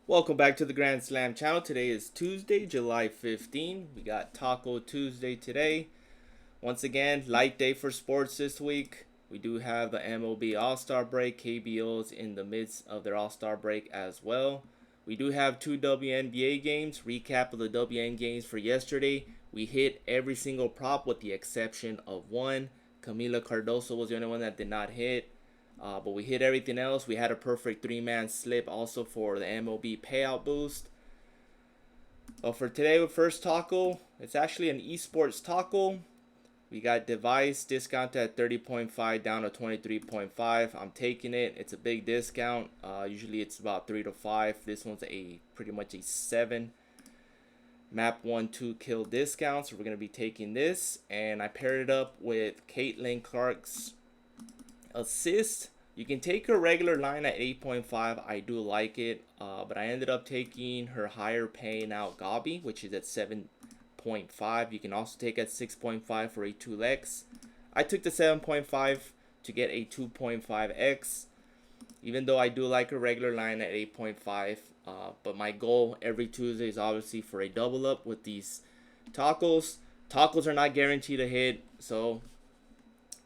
Welcome back to the Grand Slam channel. Today is Tuesday, July 15. We got Taco Tuesday today. Once again, light day for sports this week. We do have the MLB All-Star break. KBO's in the midst of their All-Star break as well. We do have two WNBA games. Recap of the WN games for yesterday. We hit every single prop with the exception of one. Camila Cardoso was the only one that did not hit. But we hit everything else. We had a perfect three-man slip also for the MLB payout boost. For today, with first taco, it's actually an esports taco. We got device discount at 30.5 down to 23.5. I'm taking it. It's a big discount. Usually it's about 3 to 5. This one's a pretty much a 7. Map 1-2 kill discount. So we're going to be taking this. And I paired it up with Caitlin Clark's assist. You can take her regular line at 8.5. I do like it, but I ended up taking her higher paying out Gabi, which is at 7.5. You can also take at 6.5 for a 2x. I took the 7.5 to get a 2.5x, even though I do like her regular line at 8.5. But my goal every Tuesday is obviously for a double up with these tacos. Tacos are not guaranteed to hit, so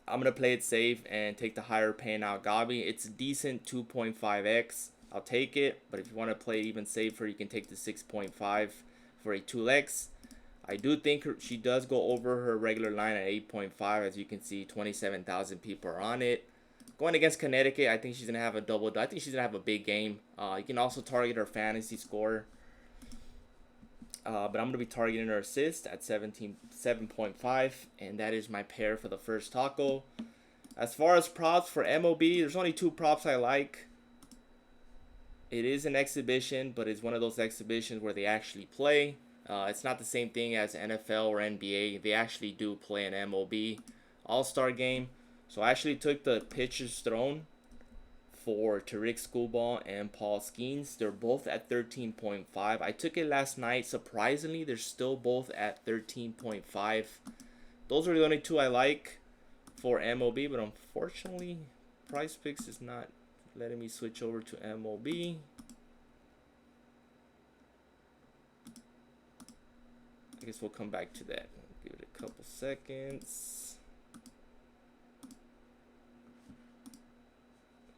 I'm going to play it safe and take the higher paying out Gabi. It's a decent 2.5x. I'll take it. But if you want to play even safer, you can take the 6.5 for a 2x. I do think she does go over her regular line at 8.5. As you can see, 27,000 people are on it. Going against Connecticut, I think she's going to have a double. I think she's going to have a big game. You can also target her fantasy score. But I'm going to be targeting her assist at 7.5, and that is my pair for the first taco. As far as props for MLB, there's only two props I like. It is an exhibition, but it's one of those exhibitions where they actually play. It's not the same thing as NFL or NBA. They actually do play an MLB All-Star game. So I actually took the pitchers thrown for Tariq Schoolball and Paul Skeens. They're both at 13.5. I took it last night. Surprisingly, they're still both at 13.5. Those are the only two I like for MLB, but unfortunately, Price Picks is not letting me switch over to MLB. I guess we'll come back to that. Give it a couple seconds.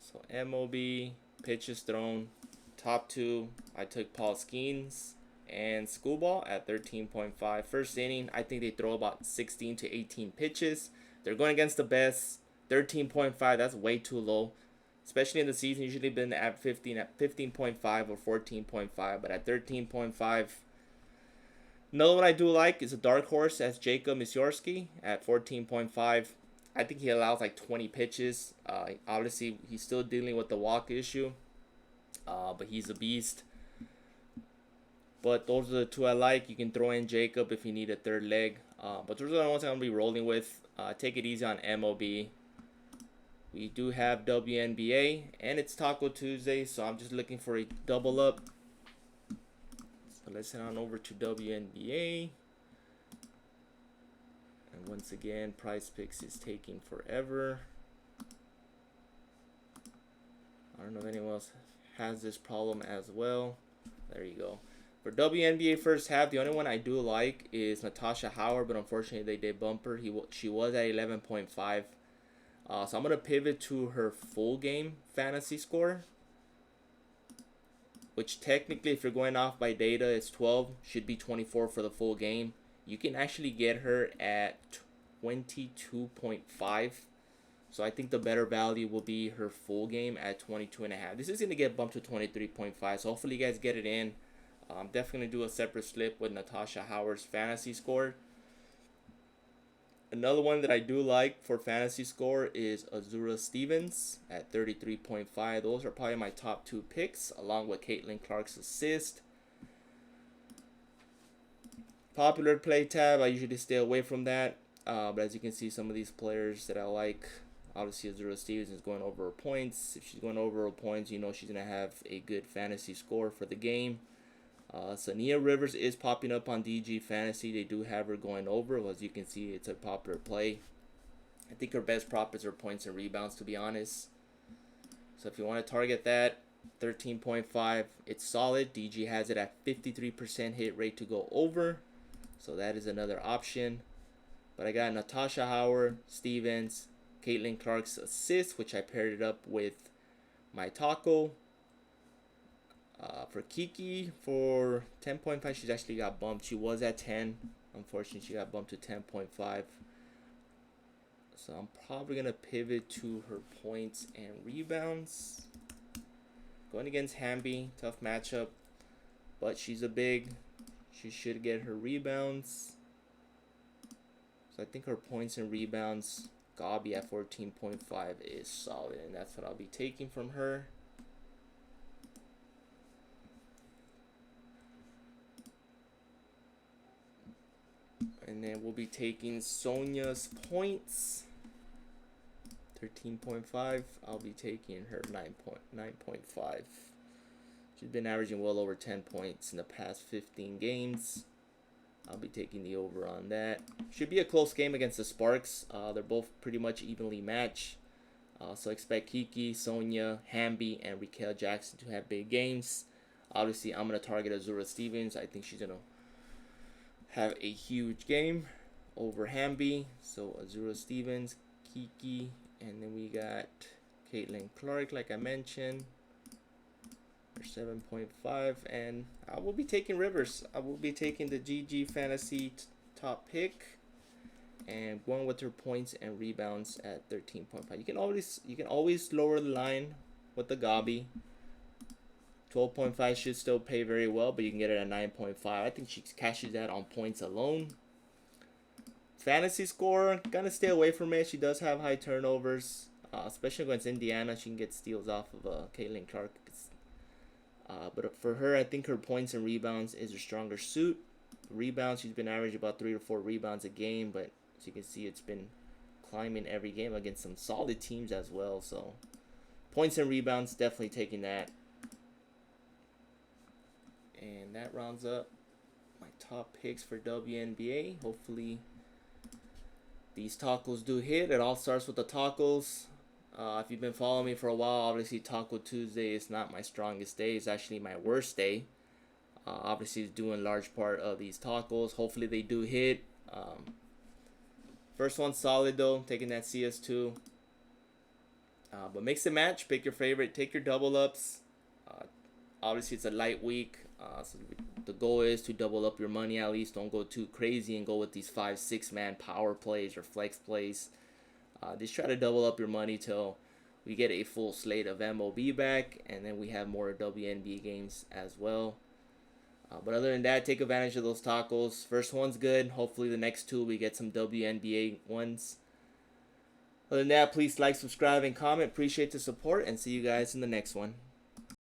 So MLB, pitches thrown, top two. I took Paul Skeens and Schoolball at 13.5. First inning, I think they throw about 16 to 18 pitches. They're going against the best. 13.5, that's way too low. Especially in the season, usually been at 15.5 or 14.5, but at 13.5. Another one I do like is a dark horse. That's Jacob Misiorski at 14.5. I think he allows like 20 pitches. Obviously, he's still dealing with the walk issue, but he's a beast. But those are the two I like. You can throw in Jacob if you need a third leg. But those are the ones I'm going to be rolling with. Take it easy on MLB. We do have WNBA, and it's Taco Tuesday, so I'm just looking for a double up. So let's head on over to WNBA. And once again, Price Picks is taking forever. I don't know if anyone else has this problem as well. There you go. For WNBA first half, the only one I do like is Natasha Howard, but unfortunately they did bump her. She was at 11.5. So I'm going to pivot to her full game fantasy score, which technically, if you're going off by data, it's 12. Should be 24 for the full game. You can actually get her at 22.5. So I think the better value will be her full game at 22.5. This is going to get bumped to 23.5. So hopefully you guys get it in. I'm definitely going to do a separate slip with Natasha Howard's fantasy score. Another one that I do like for fantasy score is Azura Stevens at 33.5. Those are probably my top two picks, along with Caitlin Clark's assist. Popular play tab, I usually stay away from that. But as you can see, some of these players that I like, obviously Azura Stevens is going over her points. If she's going over her points, you know she's going to have a good fantasy score for the game. Sania Rivers is popping up on DG Fantasy. They do have her going over. Well, as you can see, it's a popular play. I think her best prop is her points and rebounds, to be honest. So if you want to target that, 13.5. It's solid. DG has it at 53% hit rate to go over. So that is another option. But I got Natasha Howard, Stevens, Caitlin Clark's assist, which I paired it up with my taco. For Kiki, for 10.5, she's actually got bumped. She was at 10. Unfortunately, she got bumped to 10.5. So I'm probably going to pivot to her points and rebounds. Going against Hamby, tough matchup. But she's a big. She should get her rebounds. So I think her points and rebounds, Gabi at 14.5 is solid. And that's what I'll be taking from her. And then we'll be taking Sonia's points. 13.5. I'll be taking her 9.5. She's been averaging well over 10 points in the past 15 games. I'll be taking the over on that. Should be a close game against the Sparks. They're both pretty much evenly matched. So expect Kiki, Sonia, Hamby, and Raquel Jackson to have big games. Obviously, I'm going to target Azura Stevens. I think she's going to have a huge game over Hamby. So Azura Stevens, Kiki, and then we got Caitlin Clark, like I mentioned, for 7.5. And I will be taking Rivers. I will be taking the GG Fantasy top pick and going with her points and rebounds at 13.5. You can always lower the line with the Gabi. 12.5 should still pay very well, but you can get it at 9.5. I think she cashes that on points alone. Fantasy score, gonna stay away from it. She does have high turnovers, especially against Indiana. She can get steals off of Caitlin Clark. But for her, I think her points and rebounds is her stronger suit. Rebounds, she's been averaging about 3 to 4 rebounds a game, but as you can see, it's been climbing every game against some solid teams as well. So points and rebounds, definitely taking that. And that rounds up my top picks for WNBA. Hopefully these tacos do hit. It all starts with the tacos. If you've been following me for a while, obviously Taco Tuesday is not my strongest day. It's actually my worst day. Obviously, it's due in large part of these tacos. Hopefully they do hit. First one solid though, taking that CS2. But mix and match, pick your favorite, take your double ups. Obviously, it's a light week. So the goal is to double up your money at least. Don't go too crazy and go with these 5-6 man power plays or flex plays. Just try to double up your money till we get a full slate of MLB back, and then we have more WNBA games as well. But other than that, take advantage of those tacos. First one's good. Hopefully the next two we get some WNBA ones. Other than that, please like, subscribe, and comment. Appreciate the support, and see you guys in the next one.